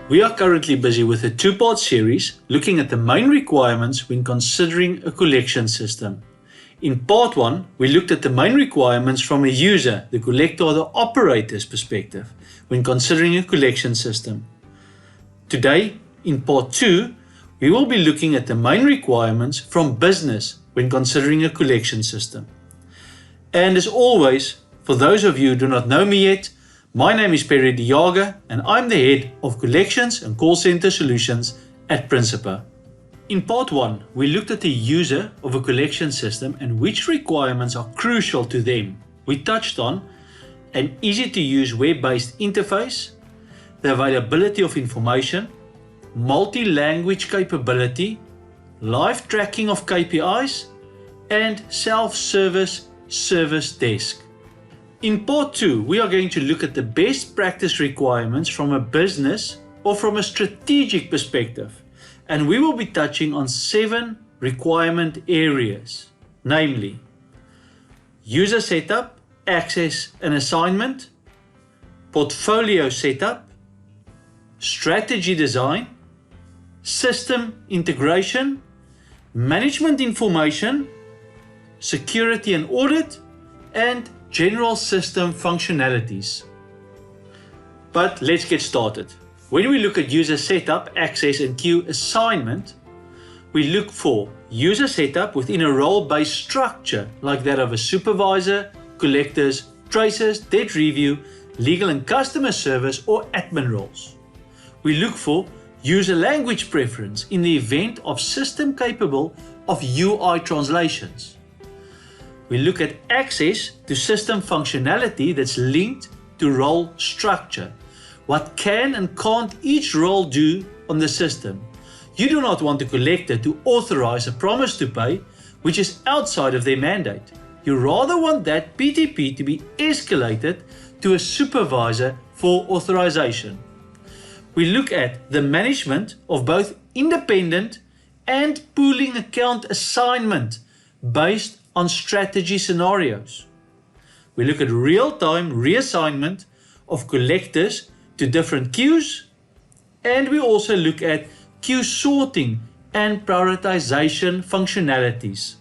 We are currently busy with a two-part series looking at the main requirements when considering a collection system. In part 1, we looked at the main requirements from a user, the collector or the operator's perspective when considering a collection system. Today, in part 2, we will be looking at the main requirements from business when considering a collection system. And as always, for those of you who do not know me yet, my name is Perry De Jager and I'm the head of Collections and Call Center Solutions at Principa. In part 1, we looked at the user of a collection system and which requirements are crucial to them. We touched on an easy-to-use web-based interface, the availability of information, multi-language capability, live tracking of KPIs, and self-service service desk. In part 2, we are going to look at the best practice requirements from a business or from a strategic perspective, and we will be touching on 7 requirement areas, namely user setup, access and assignment, portfolio setup, strategy design, system integration, management information, security and audit, and general system functionalities. But let's get started. When we look at user setup, access and queue assignment, we look for user setup within a role-based structure like that of a supervisor, collectors, tracers, debt review, legal and customer service or admin roles. We look for user language preference in the event of system capable of UI translations. We look at access to system functionality that's linked to role structure. What can and can't each role do on the system? You do not want a collector to authorize a promise to pay which is outside of their mandate. You rather want that PTP to be escalated to a supervisor for authorization. We look at the management of both independent and pooling account assignment based on strategy scenarios. We look at real-time reassignment of collectors to different queues, and we also look at queue sorting and prioritization functionalities.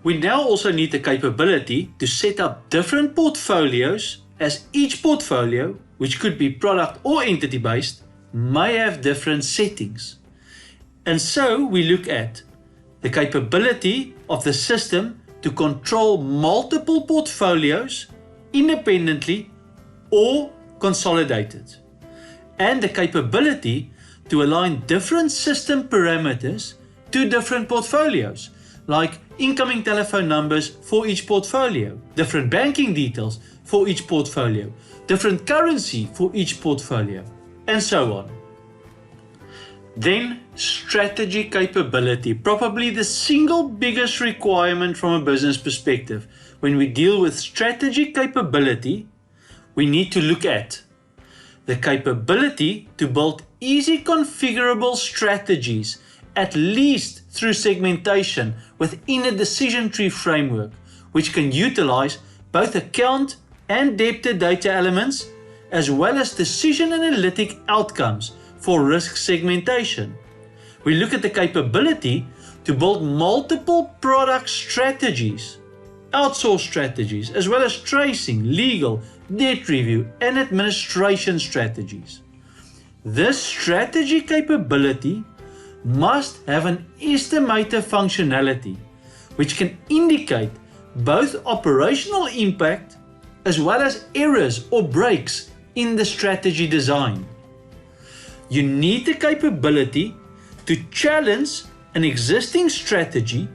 We now also need the capability to set up different portfolios, as each portfolio, which could be product or entity based, may have different settings. And so we look at the capability of the system to control multiple portfolios independently or consolidated, and the capability to align different system parameters to different portfolios, like incoming telephone numbers for each portfolio, different banking details for each portfolio, different currency for each portfolio, and so on. Then strategy capability, probably the single biggest requirement from a business perspective. When we deal with strategy capability, we need to look at the capability to build easy configurable strategies, at least through segmentation within a decision tree framework, which can utilize both account and debtor data elements, as well as decision analytic outcomes for risk segmentation. We look at the capability to build multiple product strategies, outsource strategies, as well as tracing, legal, debt review, and administration strategies. This strategy capability must have an estimator functionality, which can indicate both operational impact as well as errors or breaks in the strategy design. You need the capability to challenge an existing strategy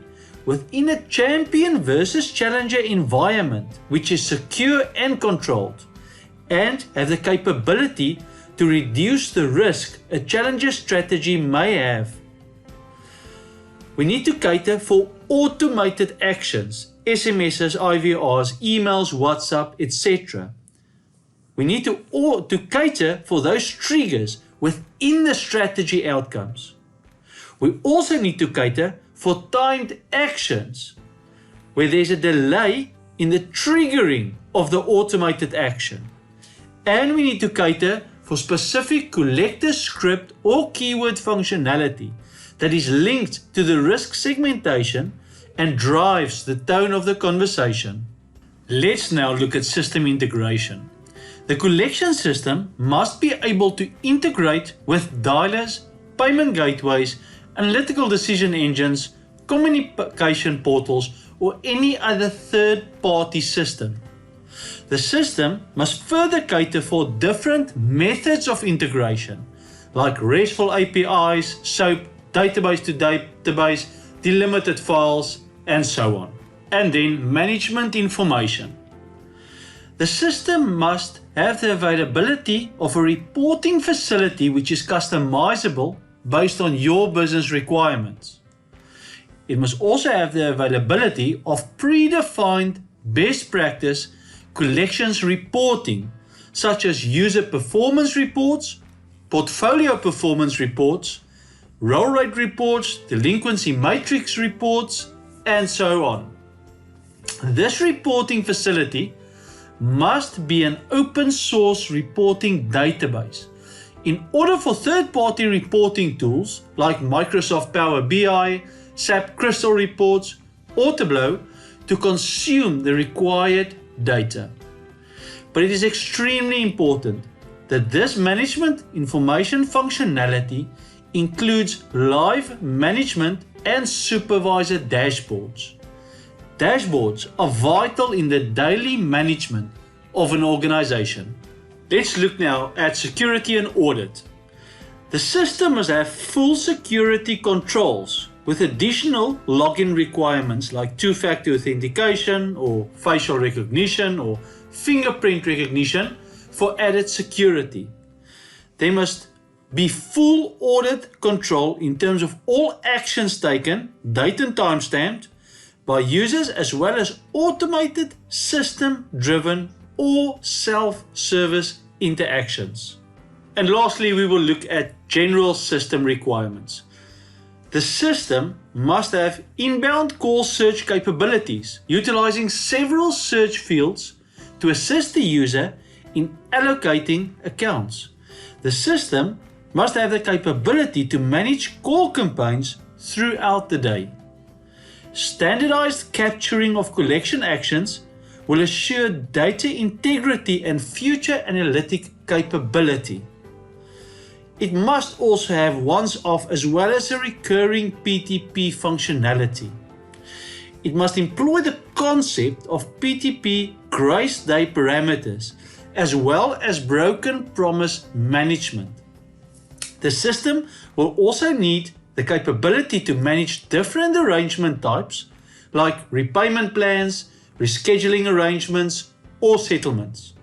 within a champion versus challenger environment, which is secure and controlled, and have the capability to reduce the risk a challenger strategy may have. We need to cater for automated actions, SMSs, IVRs, emails, WhatsApp, etc. We need to cater for those triggers within the strategy outcomes. We also need to cater for timed actions where there's a delay in the triggering of the automated action. And we need to cater for specific collector script or keyword functionality that is linked to the risk segmentation and drives the tone of the conversation. Let's now look at system integration. The collection system must be able to integrate with dialers, payment gateways, analytical decision engines, communication portals, or any other third-party system. The system must further cater for different methods of integration, like RESTful APIs, SOAP, database to database, delimited files, and so on. And then management information. The system must have the availability of a reporting facility which is customizable based on your business requirements. It must also have the availability of predefined best practice collections reporting, such as user performance reports, portfolio performance reports, roll rate reports, delinquency matrix reports, and so on. This reporting facility must be an open source reporting database. In order for third-party reporting tools like Microsoft Power BI, SAP Crystal Reports, or Tableau to consume the required data. But it is extremely important that this management information functionality includes live management and supervisor dashboards. Dashboards are vital in the daily management of an organization. Let's look now at security and audit. The system must have full security controls with additional login requirements like two-factor authentication or facial recognition or fingerprint recognition for added security. There must be full audit control in terms of all actions taken, date and time stamped, by users as well as automated system-driven or self-service interactions. And lastly, we will look at general system requirements. The system must have inbound call search capabilities, utilizing several search fields to assist the user in allocating accounts. The system must have the capability to manage call campaigns throughout the day. Standardized capturing of collection actions will assure data integrity and future analytic capability. It must also have once-off as well as a recurring PTP functionality. It must employ the concept of PTP grace day parameters as well as broken promise management. The system will also need the capability to manage different arrangement types like repayment plans, rescheduling arrangements, or settlements.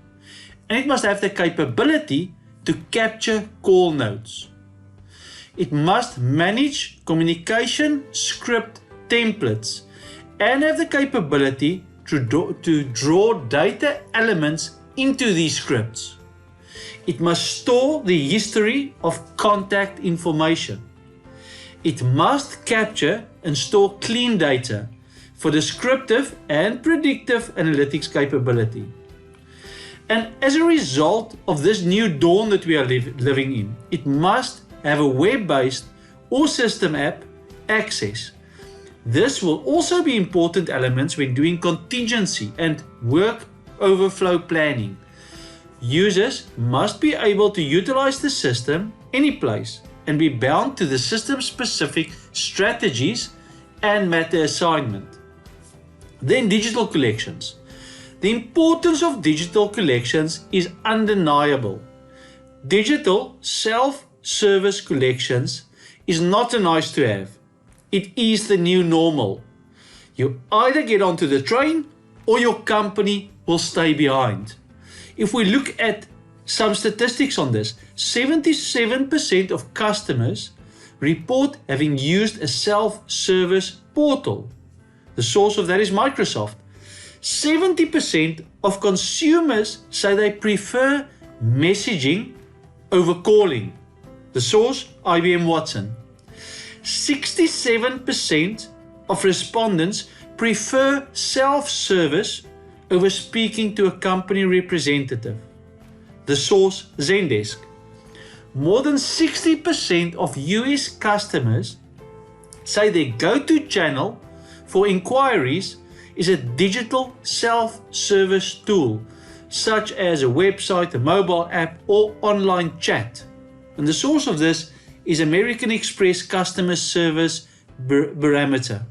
And it must have the capability to capture call notes. It must manage communication script templates and have the capability to draw data elements into these scripts. It must store the history of contact information. It must capture and store clean data for descriptive and predictive analytics capability. And as a result of this new dawn that we are living in, it must have a web-based or system app access. This will also be important elements when doing contingency and work overflow planning. Users must be able to utilize the system anyplace and be bound to the system-specific strategies and matter assignment. Then digital collections. The importance of digital collections is undeniable. Digital self-service collections is not a nice to have. It is the new normal. You either get onto the train or your company will stay behind. If we look at some statistics on this, 77% of customers report having used a self-service portal. The source of that is Microsoft. 70% of consumers say they prefer messaging over calling. The source, IBM Watson. 67% of respondents prefer self-service over speaking to a company representative. The source, Zendesk. more than 60% of US customers say their go-to channel for inquiries is a digital self-service tool, such as a website, a mobile app, or online chat. And the source of this is American Express Customer Service Barometer.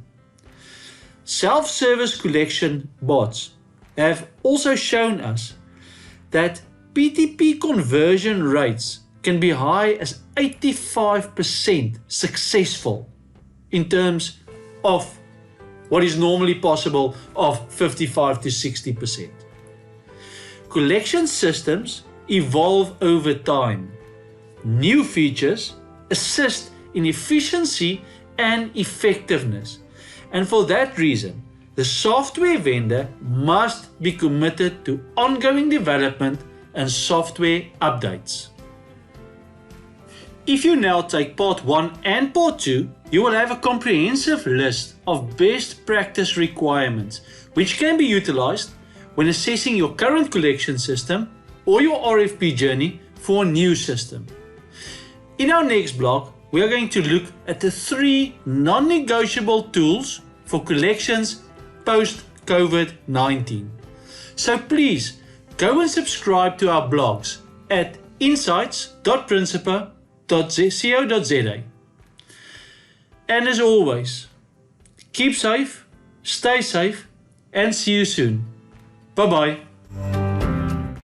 Self-service collection bots have also shown us that PTP conversion rates can be high as 85% successful in terms of what is normally possible of 55 to 60%. Collection systems evolve over time. New features assist in efficiency and effectiveness, and for that reason, the software vendor must be committed to ongoing development and software updates. If you now take part 1 and part 2, you will have a comprehensive list of best practice requirements which can be utilized when assessing your current collection system or your RFP journey for a new system. In our next blog, we are going to look at the 3 non-negotiable tools for collections post-COVID-19. So please go and subscribe to our blogs at insights.principa.co.za. And as always, keep safe, stay safe, and see you soon. Bye bye.